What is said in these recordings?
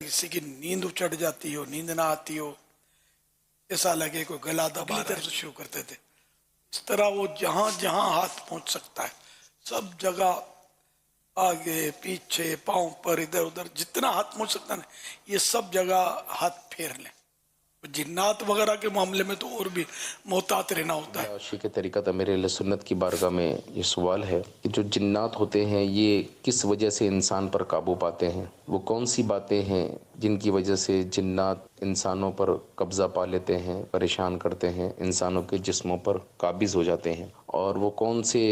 किसी की नींद चढ़ जाती हो, नींद ना आती हो, ऐसा लगे कोई गला दबा तरफ से शुरू करते थे। इस तरह वो जहां जहां हाथ पहुंच सकता है सब जगह, आगे पीछे पांव पर इधर उधर जितना हाथ पहुंच सकता है ना, ये सब जगह हाथ फेर लें। जिन्नात वगैरह के मामले में तो और भी मोहतात रहना होता है। आशिक तरीक़त अमीर सुन्नत की बारगाह में ये सवाल है कि जो जिन्नात होते हैं ये किस वजह से इंसान पर काबू पाते हैं? वो कौन सी बातें हैं जिनकी वजह से जिन्नात इंसानों पर कब्ज़ा पा लेते हैं, परेशान करते हैं, इंसानों के जिस्मों पर काबिज़ हो जाते हैं? और वो कौन से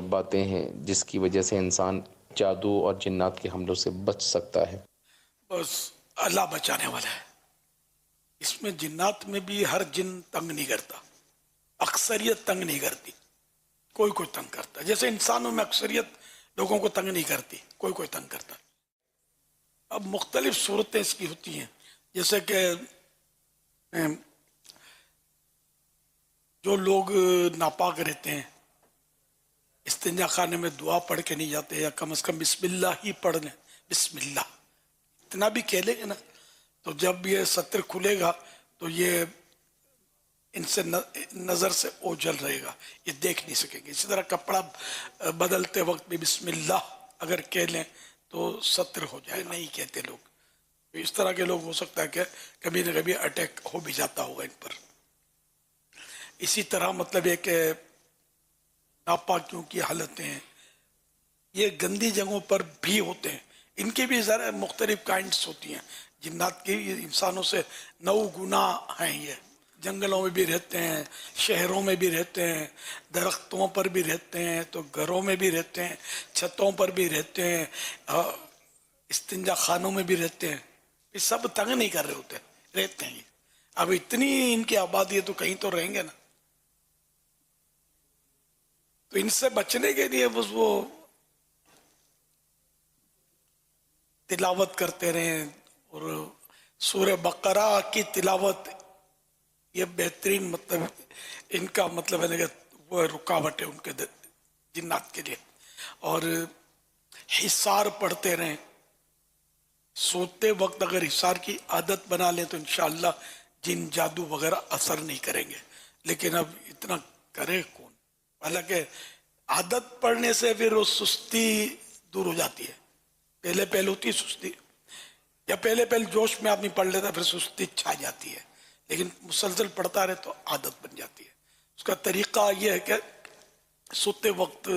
बातें हैं जिसकी वजह से इंसान जादू और जिन्नात के हमलों से बच सकता है? बस अल्लाह बचाने वाला है। इसमें जिन्नात में भी हर जिन तंग नहीं करता, अक्सरियत तंग नहीं करती, कोई कोई तंग करता है। जैसे इंसानों में अक्सरियत लोगों को तंग नहीं करती, कोई कोई तंग करता है। अब मुख्तलिफ सूरतें इसकी होती हैं, जैसे कि जो लोग नापाक रहते हैं, इस्तिंजा खाने में दुआ पढ़ के नहीं जाते, या कम से कम बिस्मिल्लाह ही पढ़ लें, बिस्मिल्लाह इतना भी कह लेंगे ना, तो जब ये सत्र खुलेगा तो ये इनसे नज़र से ओझल रहेगा, ये देख नहीं सकेंगे। इसी तरह कपड़ा बदलते वक्त भी बिस्मिल्लाह अगर कह लें तो सत्र हो जाए, नहीं कहते लोग। तो इस तरह के लोग हो सकता है कि कभी न कभी अटैक हो भी जाता होगा इन पर। इसी तरह मतलब ये कि नापाकियों की हालतें हैं, ये गंदी जगहों पर भी होते हैं। इनकी भी ज़रा मुख्तलिफ काइंड्स होती हैं। जिन्नात की इंसानों से 9 गुना हैं। ये जंगलों में भी रहते हैं, शहरों में भी रहते हैं, दरख्तों पर भी रहते हैं, तो घरों में भी रहते हैं, छतों पर भी रहते हैं, इस्तिंजा खानों में भी रहते हैं। ये सब तंग नहीं कर रहे होते, रहते हैं। अब इतनी इनकी आबादी है तो कहीं तो रहेंगे ना। तो इनसे बचने के लिए बस वो तिलावत करते रहें, और सूरह बकरा की तिलावत ये बेहतरीन मतलब इनका मतलब है कि वो रुकावट है उनके जिन्नात के लिए। और हिसार पढ़ते रहें, सोते वक्त अगर हिसार की आदत बना लें तो इंशाअल्लाह जिन जादू वगैरह असर नहीं करेंगे। लेकिन अब इतना करे कौन? हालांकि आदत पढ़ने से फिर वो सुस्ती दूर हो जाती है। पहले पहले होती है सुस्ती, या पहले पहले जोश में आदमी पढ़ लेता, फिर सुस्ती छा जाती है। लेकिन मुसलसल पढ़ता रहे तो आदत बन जाती है। उसका तरीका यह है कि सोते वक्त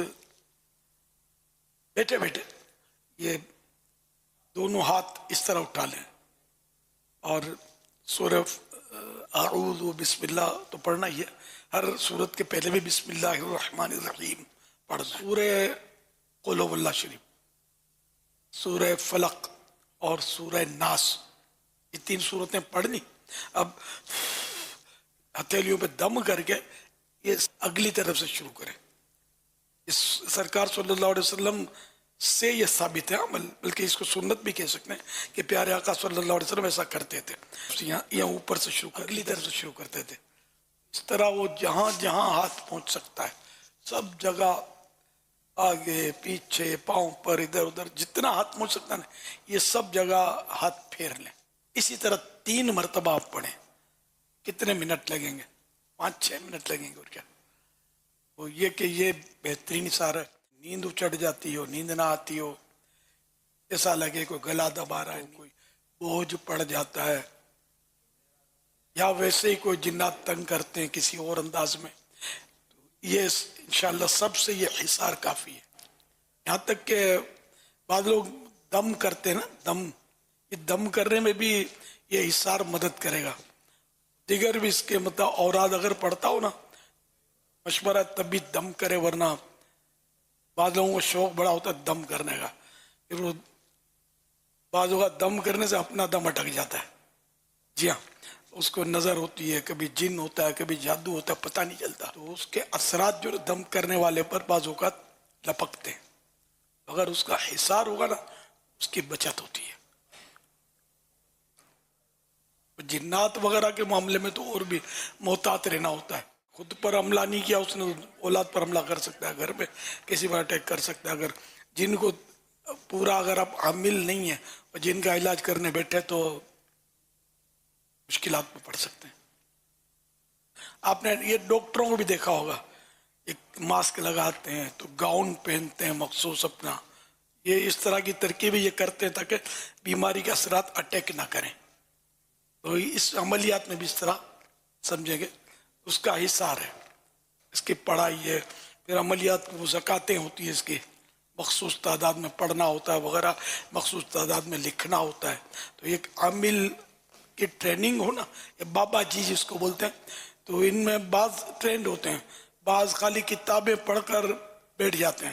बैठे बैठे ये दोनों हाथ इस तरह उठा लें, और सूरह आऊज़ु बिस्मिल्लाह तो पढ़ना ही है। हर सूरत के पहले भी बिस्मिल्लाहिर्रहमानिर्रहीम पढ़ना। सूरह कुल हुवल्लाह शरीफ, सूरह फलक और सूरह नास, ये 3 सूरतें पढ़नी। अब हथेलियों पे दम करके ये अगली तरफ से शुरू करें। इस सरकार सल्लल्लाहु अलैहि वसल्लम से ये साबित है अमल, बल्कि इसको सुन्नत भी कह सकते हैं कि प्यारे आका सल्लल्लाहु अलैहि वसल्लम ऐसा करते थे। यहाँ ऊपर से शुरू कर, अगली तरफ से शुरू करते थे। इस तरह वो जहां जहां हाथ पहुंच सकता है सब जगह, आगे पीछे पांव पर इधर उधर जितना हाथ पहुंच सकता है ना, ये सब जगह हाथ फेर लें। इसी तरह 3 मरतबा आप पढ़ें। कितने मिनट लगेंगे? 5-6 मिनट लगेंगे, और क्या। वो ये कि ये बेहतरीन इशारा। नींद चढ़ जाती हो, नींद ना आती हो, ऐसा लगे कोई गला दबा रहा है, कोई बोझ पड़ जाता है, या वैसे ही कोई जिन्नात तंग करते हैं किसी और अंदाज में, तो ये इंशाल्लाह सबसे ये हिसार काफ़ी है। यहाँ तक कि बाद लोग दम करते हैं ना, दम, ये दम करने में भी ये हिसार मदद करेगा। दिगर भी इसके मतलब औराद अगर पढ़ता हो ना, मशवरा तब भी दम करे, वरना बाद लोगों को शौक बड़ा होता है दम करने का, फिर वो बाज़ों का दम करने से अपना दम अटक जाता है। जी हाँ, उसको नज़र होती है, कभी जिन होता है, कभी जादू होता है, पता नहीं चलता। तो उसके असरात जो दम करने वाले पर बाज़ों का लपकते हैं। अगर उसका हिसार होगा ना, उसकी बचत होती है। जिन्नात वगैरह के मामले में तो और भी मोहतात रहना होता है। खुद पर हमला नहीं किया उसने, औलाद पर हमला कर सकता है, घर पे किसी पर अटैक कर सकता है। अगर जिन को پورا اگر آپ عامل نہیں ہیں اور جن کا علاج کرنے بیٹھے تو مشکلات میں پڑ سکتے ہیں. آپ نے یہ ڈاکٹروں کو بھی دیکھا ہوگا، ایک ماسک لگاتے ہیں تو گاؤن پہنتے ہیں مخصوص اپنا، یہ اس طرح کی ترکیبیں یہ کرتے ہیں تاکہ بیماری کے اثرات اٹیک نہ کریں. تو اس عملیات میں بھی اس طرح سمجھیں گے اس کا حصار ہے، اس کی پڑھائی ہے، پھر عملیات وہ زکاتیں ہوتی ہیں، اس کی مخصوص تعداد میں پڑھنا ہوتا ہے وغیرہ، مخصوص تعداد میں لکھنا ہوتا ہے. تو ایک عامل کی ٹریننگ ہو نا، یا بابا جی جس کو بولتے ہیں، تو ان میں بعض ٹرینڈ ہوتے ہیں، بعض خالی کتابیں پڑھ کر بیٹھ جاتے ہیں،